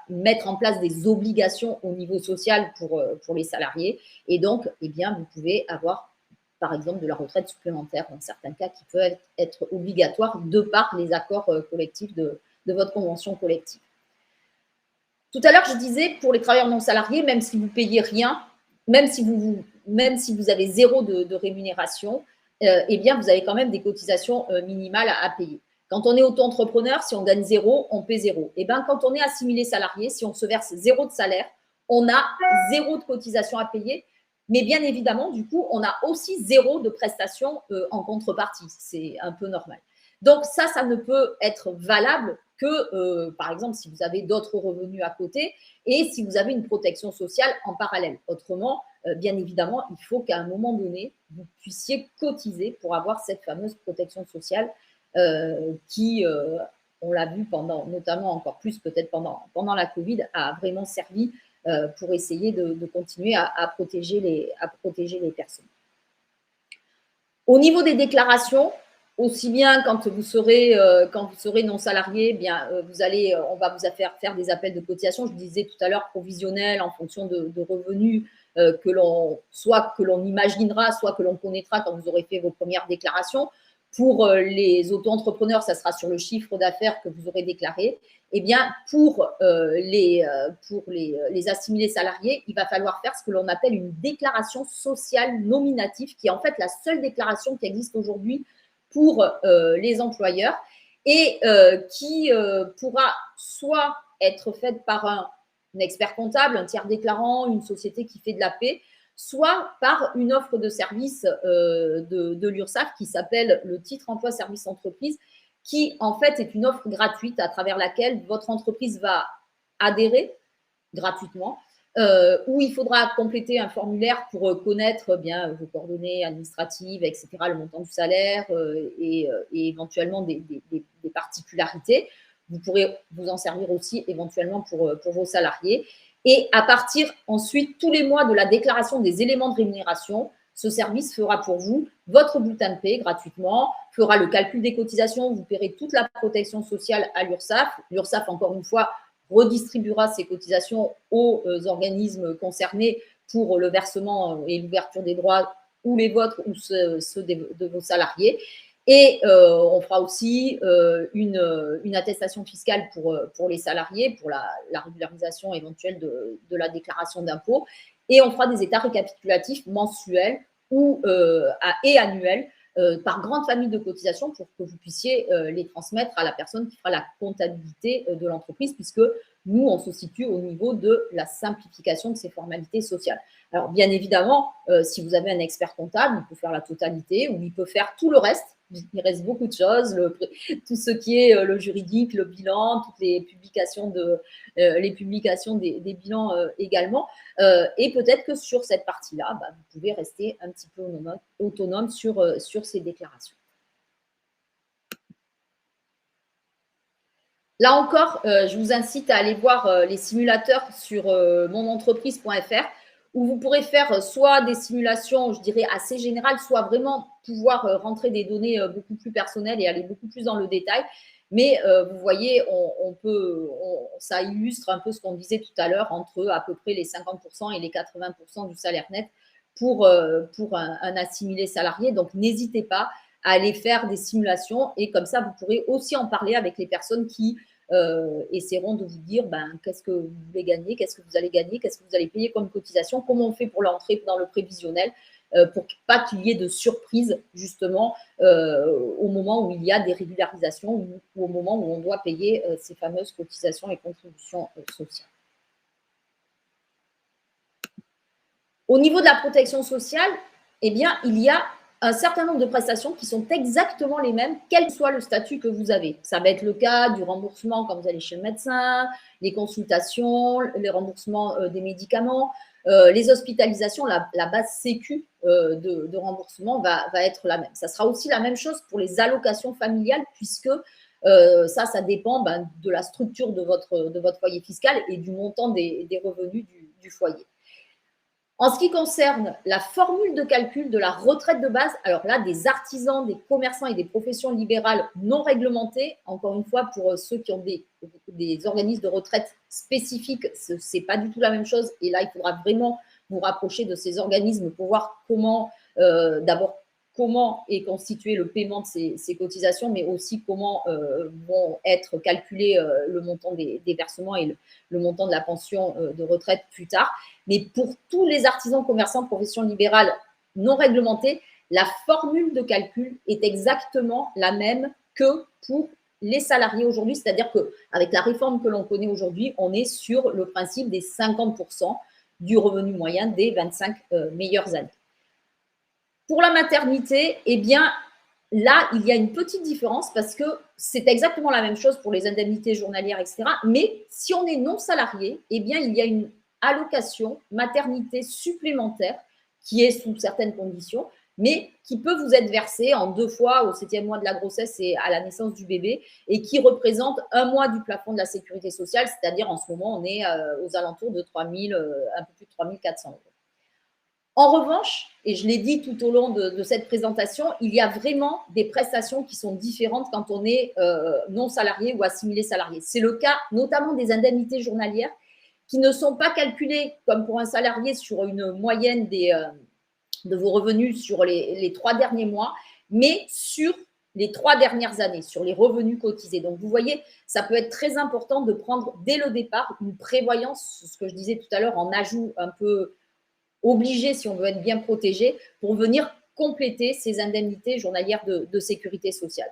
mettre en place des obligations au niveau social pour les salariés. Et donc, eh bien, vous pouvez avoir par exemple de la retraite supplémentaire dans certains cas qui peuvent être obligatoires de par les accords collectifs de votre convention collective. Tout à l'heure, je disais pour les travailleurs non salariés, même si vous payez rien, même si vous avez zéro de rémunération, eh bien, vous avez quand même des cotisations minimales à payer. Quand on est auto-entrepreneur, si on gagne zéro, on paie zéro. Et bien, quand on est assimilé salarié, si on se verse zéro de salaire, on a 0 de cotisation à payer. Mais bien évidemment, du coup, on a aussi 0 de prestations en contrepartie. C'est un peu normal. Donc ça ne peut être valable que, par exemple, si vous avez d'autres revenus à côté et si vous avez une protection sociale en parallèle. Autrement, bien évidemment, il faut qu'à un moment donné, vous puissiez cotiser pour avoir cette fameuse protection sociale qui, on l'a vu pendant, notamment encore plus peut-être pendant la Covid, a vraiment servi pour essayer de continuer à protéger les personnes. Au niveau des déclarations, aussi bien quand vous serez non salarié, bien on va vous faire des appels de cotisation. Je disais tout à l'heure provisionnels en fonction de revenus que l'on imaginera, soit que l'on connaîtra quand vous aurez fait vos premières déclarations. Pour les auto-entrepreneurs, ça sera sur le chiffre d'affaires que vous aurez déclaré. Eh bien, pour les assimilés salariés, il va falloir faire ce que l'on appelle une déclaration sociale nominative, qui est en fait la seule déclaration qui existe aujourd'hui pour les employeurs et qui pourra soit être faite par un expert comptable, un tiers déclarant, une société qui fait de la paie, soit par une offre de service de l'URSSAF qui s'appelle le titre emploi service entreprise, qui en fait est une offre gratuite à travers laquelle votre entreprise va adhérer gratuitement, où il faudra compléter un formulaire pour connaître bien vos coordonnées administratives, etc., le montant du salaire et éventuellement des particularités. Vous pourrez vous en servir aussi éventuellement pour vos salariés. Et à partir ensuite, tous les mois de la déclaration des éléments de rémunération, ce service fera pour vous votre bulletin de paie gratuitement, fera le calcul des cotisations, vous paierez toute la protection sociale à l'URSSAF. L'URSSAF, encore une fois, redistribuera ces cotisations aux organismes concernés pour le versement et l'ouverture des droits, ou les vôtres ou ceux de vos salariés. Et on fera aussi une attestation fiscale pour les salariés, pour la régularisation éventuelle de la déclaration d'impôt. Et on fera des états récapitulatifs mensuels et annuels par grande famille de cotisations pour que vous puissiez les transmettre à la personne qui fera la comptabilité de l'entreprise, puisque nous, on se situe au niveau de la simplification de ces formalités sociales. Alors, bien évidemment, si vous avez un expert comptable, il peut faire la totalité ou il peut faire tout le reste. Il reste beaucoup de choses, tout ce qui est le juridique, le bilan, toutes les publications des bilans également. Et peut-être que sur cette partie-là, vous pouvez rester un petit peu autonome sur ces déclarations. Là encore, je vous incite à aller voir les simulateurs sur monentreprise.fr, où vous pourrez faire soit des simulations, je dirais, assez générales, soit vraiment pouvoir rentrer des données beaucoup plus personnelles et aller beaucoup plus dans le détail. Mais vous voyez, ça illustre un peu ce qu'on disait tout à l'heure, entre à peu près les 50% et les 80% du salaire net pour un assimilé salarié. Donc, n'hésitez pas à aller faire des simulations et comme ça, vous pourrez aussi en parler avec les personnes qui essaieront de vous dire qu'est-ce que vous voulez gagner, qu'est-ce que vous allez gagner, qu'est-ce que vous allez payer comme cotisation, comment on fait pour l'entrée dans le prévisionnel pour pas qu'il y ait de surprise justement au moment où il y a des régularisations ou au moment où on doit payer ces fameuses cotisations et contributions sociales. Au niveau de la protection sociale, eh bien, il y a un certain nombre de prestations qui sont exactement les mêmes, quel que soit le statut que vous avez. Ça va être le cas du remboursement quand vous allez chez le médecin, les consultations, les remboursements des médicaments, les hospitalisations, la base sécu de remboursement va être la même. Ça sera aussi la même chose pour les allocations familiales, puisque ça dépend de la structure de votre foyer fiscal et du montant des revenus du foyer. En ce qui concerne la formule de calcul de la retraite de base, alors là, des artisans, des commerçants et des professions libérales non réglementées, encore une fois, pour ceux qui ont des organismes de retraite spécifiques, ce n'est pas du tout la même chose. Et là, il faudra vraiment vous rapprocher de ces organismes pour voir comment, d'abord, comment est constitué le paiement de ces cotisations, mais aussi comment vont être calculés le montant des versements et le montant de la pension de retraite plus tard. Mais pour tous les artisans, commerçants, professions libérales non réglementées, la formule de calcul est exactement la même que pour les salariés aujourd'hui, c'est-à-dire qu'avec la réforme que l'on connaît aujourd'hui, on est sur le principe des 50% du revenu moyen des 25 meilleures années. Pour la maternité, eh bien, là, il y a une petite différence parce que c'est exactement la même chose pour les indemnités journalières, etc. Mais si on est non salarié, eh bien, il y a une allocation maternité supplémentaire qui est sous certaines conditions, mais qui peut vous être versée en 2 fois au 7e mois de la grossesse et à la naissance du bébé et qui représente 1 mois du plafond de la sécurité sociale, c'est-à-dire en ce moment, on est aux alentours de 3 000, un peu plus de 3 400 euros. En revanche, et je l'ai dit tout au long de cette présentation, il y a vraiment des prestations qui sont différentes quand on est non salarié ou assimilé salarié. C'est le cas notamment des indemnités journalières qui ne sont pas calculées comme pour un salarié sur une moyenne de vos revenus sur les 3 derniers mois, mais sur les 3 dernières années, sur les revenus cotisés. Donc, vous voyez, ça peut être très important de prendre dès le départ une prévoyance, ce que je disais tout à l'heure, en ajout un peu obligé si on veut être bien protégé pour venir compléter ces indemnités journalières de sécurité sociale.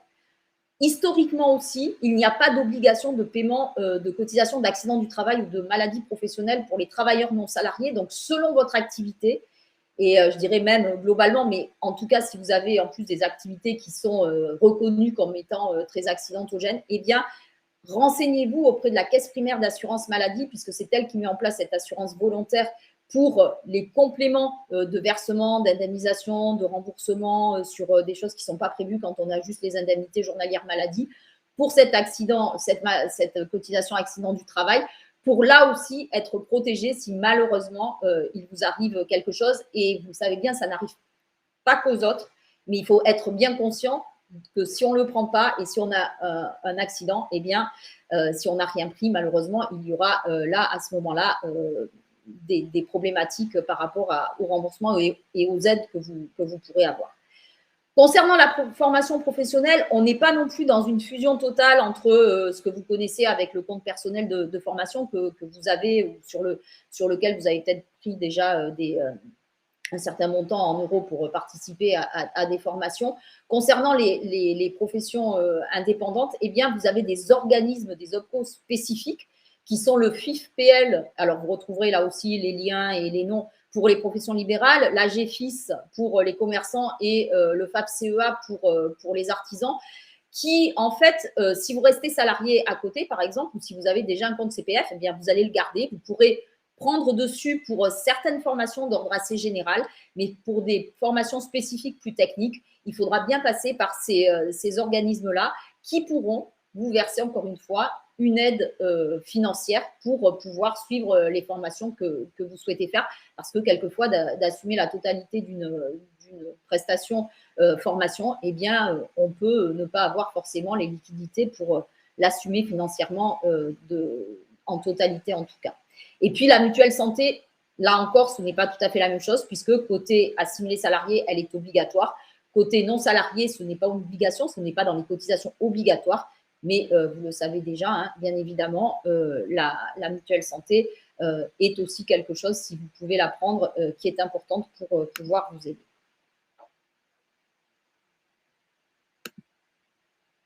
Historiquement aussi, il n'y a pas d'obligation de paiement de cotisation d'accident du travail ou de maladie professionnelle pour les travailleurs non salariés. Donc, selon votre activité, et je dirais même globalement, mais en tout cas, si vous avez en plus des activités qui sont reconnues comme étant très accidentogènes, eh bien, renseignez-vous auprès de la caisse primaire d'assurance maladie, puisque c'est elle qui met en place cette assurance volontaire pour les compléments de versement, d'indemnisation, de remboursement sur des choses qui ne sont pas prévues quand on a juste les indemnités journalières maladie, pour cet accident, cette cotisation accident du travail, pour là aussi être protégé si malheureusement il vous arrive quelque chose. Et vous savez bien, ça n'arrive pas qu'aux autres, mais il faut être bien conscient que si on ne le prend pas et si on a un accident, eh bien, si on n'a rien pris, malheureusement, il y aura là, à ce moment-là, des problématiques par rapport au remboursement et aux aides que vous pourrez avoir. Concernant la formation professionnelle, on n'est pas non plus dans une fusion totale entre ce que vous connaissez avec le compte personnel de formation que vous avez ou sur lequel vous avez peut-être pris déjà un certain montant en euros pour participer à des formations. Concernant les professions indépendantes, eh bien, vous avez des organismes, des OPCO spécifiques qui sont le FIF-PL. Alors, vous retrouverez là aussi les liens et les noms pour les professions libérales, la GFIS pour les commerçants et le FAP-CEA pour les artisans, qui, en fait, si vous restez salarié à côté, par exemple, ou si vous avez déjà un compte CPF, eh bien, vous allez le garder. Vous pourrez prendre dessus pour certaines formations d'ordre assez général, mais pour des formations spécifiques plus techniques, il faudra bien passer par ces organismes-là qui pourront vous verser, encore une fois, une aide financière pour pouvoir suivre les formations que vous souhaitez faire, parce que quelquefois, d'assumer la totalité d'une prestation formation, eh bien, on peut ne pas avoir forcément les liquidités pour l'assumer financièrement en totalité en tout cas. Et puis la mutuelle santé, là encore, ce n'est pas tout à fait la même chose, puisque côté assimilé salarié, elle est obligatoire. Côté non salarié, ce n'est pas une obligation, ce n'est pas dans les cotisations obligatoires, mais vous le savez déjà, hein, bien évidemment, la mutuelle santé est aussi quelque chose, si vous pouvez la prendre, qui est importante pour pouvoir vous aider.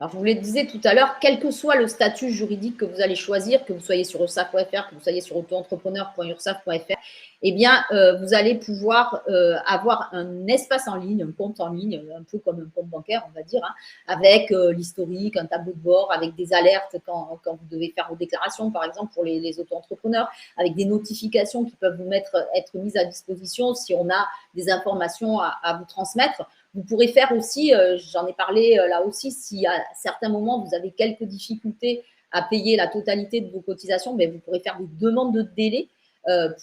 Alors, je vous le disais tout à l'heure, quel que soit le statut juridique que vous allez choisir, que vous soyez sur ursaf.fr, que vous soyez sur autoentrepreneur.ursaf.fr, eh bien, vous allez pouvoir avoir un espace en ligne, un compte en ligne, un peu comme un compte bancaire, on va dire, hein, avec l'historique, un tableau de bord, avec des alertes quand vous devez faire vos déclarations, par exemple, pour les auto-entrepreneurs, avec des notifications qui peuvent être mises à disposition si on a des informations à vous transmettre. Vous pourrez faire aussi, j'en ai parlé là aussi, si à certains moments vous avez quelques difficultés à payer la totalité de vos cotisations, mais vous pourrez faire des demandes de délai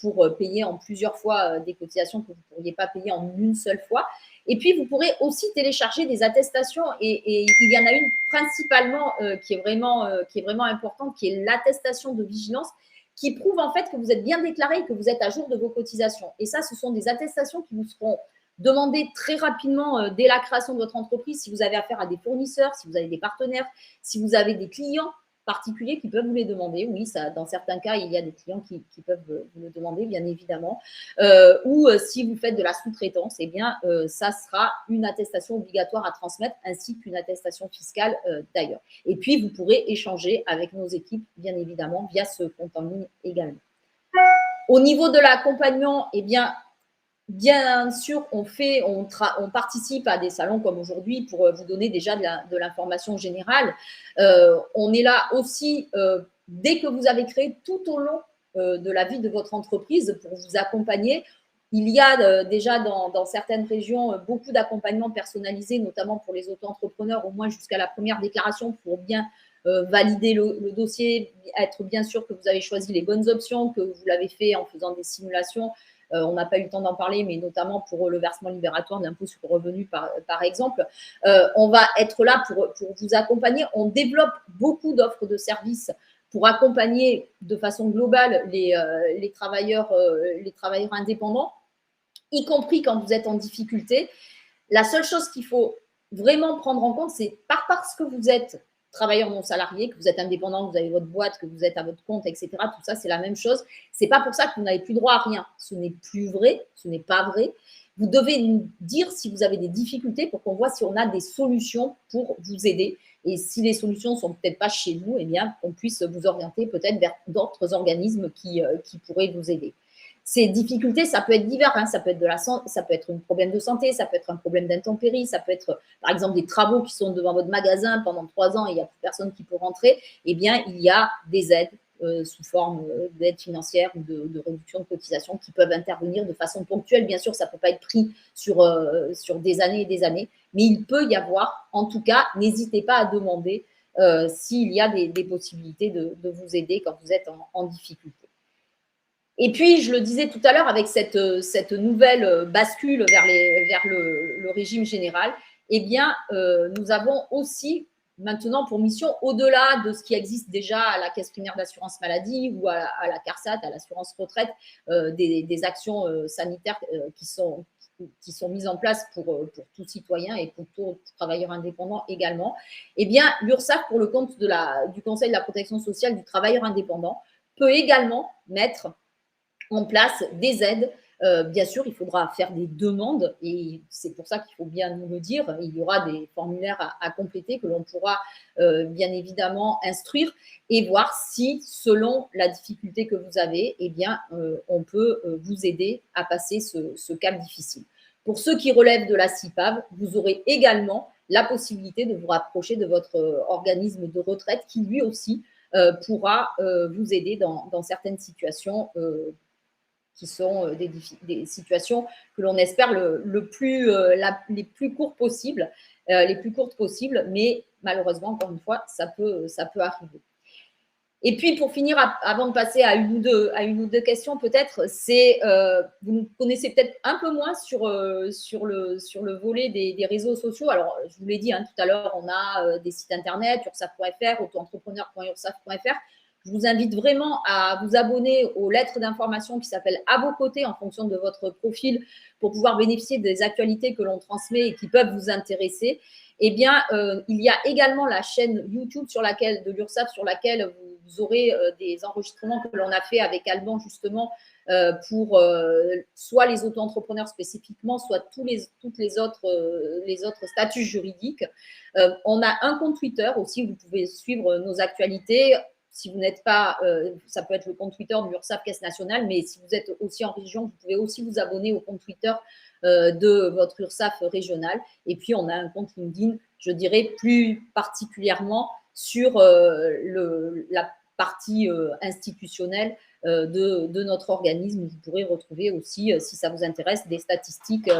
pour payer en plusieurs fois des cotisations que vous ne pourriez pas payer en une seule fois. Et puis, vous pourrez aussi télécharger des attestations et il y en a une principalement qui est vraiment importante, qui est l'attestation de vigilance qui prouve en fait que vous êtes bien déclaré et que vous êtes à jour de vos cotisations. Et ça, ce sont des attestations qui vous seront demandez très rapidement dès la création de votre entreprise si vous avez affaire à des fournisseurs, si vous avez des partenaires, si vous avez des clients particuliers qui peuvent vous les demander. Oui, ça, dans certains cas, il y a des clients qui peuvent vous le demander, bien évidemment. Ou si vous faites de la sous-traitance, eh bien, ça sera une attestation obligatoire à transmettre, ainsi qu'une attestation fiscale d'ailleurs. Et puis, vous pourrez échanger avec nos équipes, bien évidemment, via ce compte en ligne également. Au niveau de l'accompagnement, eh bien sûr, on participe à des salons comme aujourd'hui pour vous donner déjà de l'information générale. On est là aussi dès que vous avez créé, tout au long de la vie de votre entreprise, pour vous accompagner. Il y a déjà dans certaines régions beaucoup d'accompagnement personnalisé, notamment pour les auto-entrepreneurs, au moins jusqu'à la première déclaration, pour bien valider le dossier, être bien sûr que vous avez choisi les bonnes options, que vous l'avez fait en faisant des simulations. On n'a pas eu le temps d'en parler, mais notamment pour le versement libératoire de l'impôt sur le revenu, par exemple. On va être là pour vous accompagner. On développe beaucoup d'offres de services pour accompagner de façon globale les travailleurs indépendants, y compris quand vous êtes en difficulté. La seule chose qu'il faut vraiment prendre en compte, c'est parce que vous êtes travailleur non salarié, que vous êtes indépendant, que vous avez votre boîte, que vous êtes à votre compte, etc. Tout ça, c'est la même chose. C'est pas pour ça que vous n'avez plus droit à rien. Ce n'est plus vrai, ce n'est pas vrai. Vous devez nous dire si vous avez des difficultés pour qu'on voit si on a des solutions pour vous aider. Et si les solutions ne sont peut-être pas chez vous, eh bien, qu'on puisse vous orienter peut-être vers d'autres organismes qui pourraient vous aider. Ces difficultés, ça peut être divers, hein. Ça peut être ça peut être un problème de santé, ça peut être un problème d'intempérie, ça peut être par exemple des travaux qui sont devant votre magasin pendant 3 ans et il n'y a plus personne qui peut rentrer. Eh bien, il y a des aides sous forme d'aide financière ou de réduction de cotisation qui peuvent intervenir de façon ponctuelle. Bien sûr, ça ne peut pas être pris sur des années et des années, mais il peut y avoir, en tout cas, n'hésitez pas à demander s'il y a des possibilités de vous aider quand vous êtes en difficulté. Et puis, je le disais tout à l'heure, avec cette nouvelle bascule vers le régime général, eh bien, nous avons aussi maintenant pour mission, au-delà de ce qui existe déjà à la Caisse primaire d'assurance maladie ou à la CARSAT, à l'assurance retraite, des actions sanitaires qui sont mises en place pour tout citoyen et pour tout travailleur indépendant également, eh bien, l'URSSAF, pour le compte du Conseil de la protection sociale du travailleur indépendant, peut également mettre en place des aides. Bien sûr, il faudra faire des demandes et c'est pour ça qu'il faut bien nous le dire. Il y aura des formulaires à compléter que l'on pourra bien évidemment instruire et voir si, selon la difficulté que vous avez, eh bien, on peut vous aider à passer ce cap difficile. Pour ceux qui relèvent de la CIPAV, vous aurez également la possibilité de vous rapprocher de votre organisme de retraite qui, lui aussi, pourra vous aider dans certaines situations qui sont des situations que l'on espère les plus courtes possibles, mais malheureusement, encore une fois, ça peut arriver. Et puis, pour finir, avant de passer à une ou deux questions, peut-être, vous nous connaissez peut-être un peu moins sur le volet des réseaux sociaux. Alors, je vous l'ai dit tout à l'heure, on a des sites internet, ursaf.fr, autoentrepreneur.ursaf.fr. Je vous invite vraiment à vous abonner aux lettres d'information qui s'appellent À vos côtés en fonction de votre profil pour pouvoir bénéficier des actualités que l'on transmet et qui peuvent vous intéresser. Eh bien, il y a également la chaîne YouTube de l'URSSAF sur laquelle vous aurez des enregistrements que l'on a fait avec Alban justement pour soit les auto-entrepreneurs spécifiquement, soit tous les autres statuts juridiques. On a un compte Twitter aussi où vous pouvez suivre nos actualités. Si vous n'êtes pas, ça peut être le compte Twitter de l'URSSAF Caisse nationale, mais si vous êtes aussi en région, vous pouvez aussi vous abonner au compte Twitter de votre URSSAF régionale. Et puis, on a un compte LinkedIn, je dirais plus particulièrement sur la partie institutionnelle de notre organisme. Vous pourrez retrouver aussi, si ça vous intéresse, des statistiques,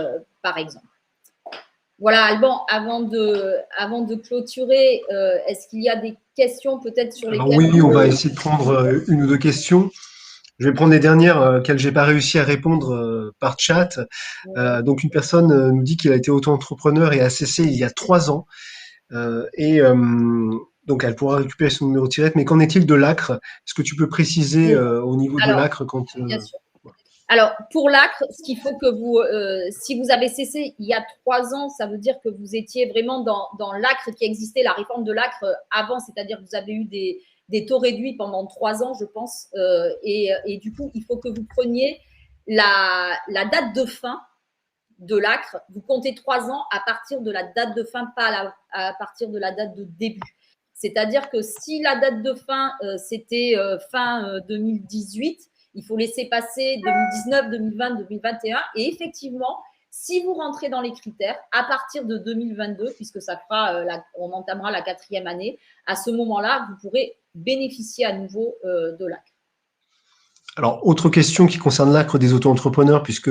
par exemple. Voilà, Alban, avant de clôturer, est-ce qu'il y a des questions peut-être sur lesquelles… Oui, on va essayer de prendre une ou deux questions. Je vais prendre les dernières auxquelles j'ai pas réussi à répondre par chat. Donc une personne nous dit qu'il a été auto-entrepreneur et a cessé il y a 3 ans. Donc elle pourra récupérer son numéro de tirette. Mais qu'en est-il de l'ACRE? Est-ce que tu peux préciser au niveau de l'ACRE quand… Bien sûr. Alors, pour l'ACRE, ce qu'il faut que si vous avez cessé il y a 3 ans, ça veut dire que vous étiez vraiment dans l'ACRE qui existait, la réforme de l'ACRE avant, c'est-à-dire que vous avez eu des taux réduits pendant 3 ans, je pense. Et du coup, il faut que vous preniez la date de fin de l'ACRE. Vous comptez 3 ans à partir de la date de fin, pas à partir de la date de début. C'est-à-dire que si la date de fin, c'était fin 2018, il faut laisser passer 2019, 2020, 2021. Et effectivement, si vous rentrez dans les critères, à partir de 2022, puisque ça fera, on entamera la 4e année, à ce moment-là, vous pourrez bénéficier à nouveau de l'ACRE. Alors, autre question qui concerne l'ACRE des auto-entrepreneurs, puisque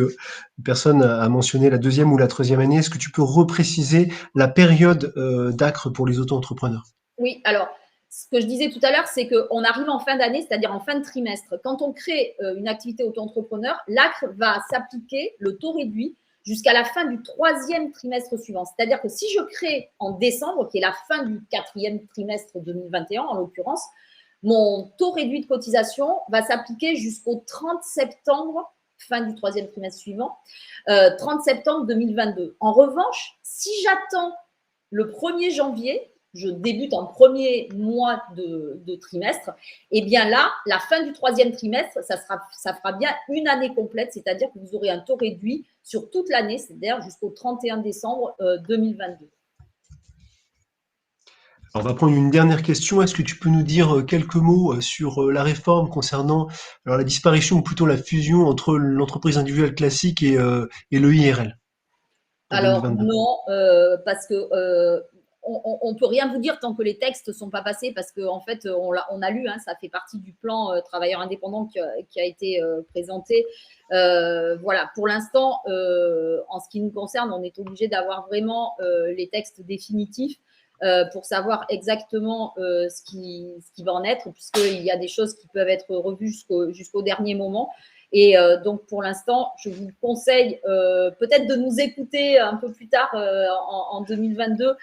personne a mentionné la 2e ou la 3e année. Est-ce que tu peux repréciser la période d'ACRE pour les auto-entrepreneurs? Oui, alors, ce que je disais tout à l'heure, c'est qu'on arrive en fin d'année, c'est-à-dire en fin de trimestre. Quand on crée une activité auto-entrepreneur, l'ACRE va s'appliquer, le taux réduit, jusqu'à la fin du 3e trimestre suivant. C'est-à-dire que si je crée en décembre, qui est la fin du 4e trimestre 2021 en l'occurrence, mon taux réduit de cotisation va s'appliquer jusqu'au 30 septembre, fin du 3e trimestre suivant, 30 septembre 2022. En revanche, si j'attends le 1er janvier, je débute en premier mois de trimestre, et bien là, la fin du 3e trimestre, ça fera bien une année complète, c'est-à-dire que vous aurez un taux réduit sur toute l'année, c'est-à-dire jusqu'au 31 décembre 2022. On va prendre une dernière question. Est-ce que tu peux nous dire quelques mots sur la réforme concernant la disparition ou plutôt la fusion entre l'entreprise individuelle classique et le IRL pour Alors 2022? non, parce que on ne peut rien vous dire tant que les textes ne sont pas passés, parce qu'en fait, on a lu, hein, ça fait partie du plan travailleurs indépendants qui a été présenté. Voilà, pour l'instant, en ce qui nous concerne, on est obligé d'avoir vraiment les textes définitifs pour savoir exactement ce qui va en être, puisqu'il y a des choses qui peuvent être revues jusqu'au dernier moment. Et donc, pour l'instant, je vous conseille peut-être de nous écouter un peu plus tard en 2022,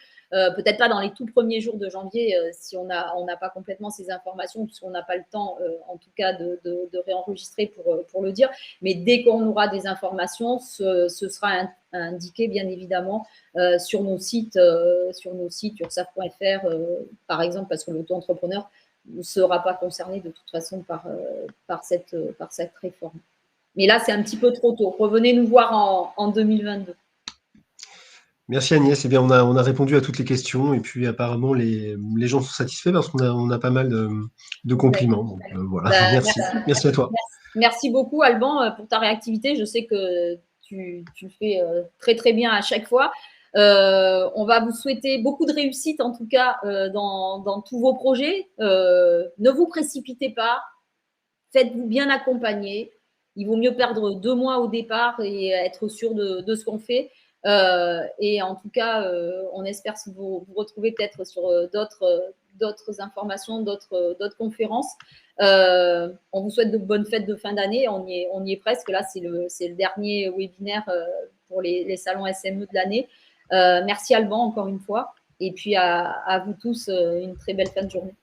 peut-être pas dans les tout premiers jours de janvier si on n'a pas complètement ces informations, puisqu'on n'a pas le temps, en tout cas, de réenregistrer pour le dire. Mais dès qu'on aura des informations, ce sera indiqué, bien évidemment, sur nos sites, ursaf.fr, par exemple, parce que l'auto-entrepreneur ne sera pas concerné de toute façon par cette réforme. Mais là, c'est un petit peu trop tôt. Revenez nous voir en 2022. Merci Agnès. Eh bien, on a répondu à toutes les questions et puis apparemment les gens sont satisfaits parce qu'on a pas mal de compliments. Donc voilà, merci. Merci à toi. Merci beaucoup Alban pour ta réactivité. Je sais que tu le fais très très bien à chaque fois. On va vous souhaiter beaucoup de réussite en tout cas dans tous vos projets. Ne vous précipitez pas. Faites-vous bien accompagner. Il vaut mieux perdre 2 mois au départ et être sûr de ce qu'on fait. Et en tout cas, on espère vous retrouver peut-être sur d'autres informations, d'autres conférences. On vous souhaite de bonnes fêtes de fin d'année. On y est presque. Là, c'est le dernier webinaire pour les salons SME de l'année. Merci Alban encore une fois. Et puis à vous tous, une très belle fin de journée.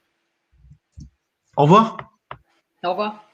Au revoir. Au revoir.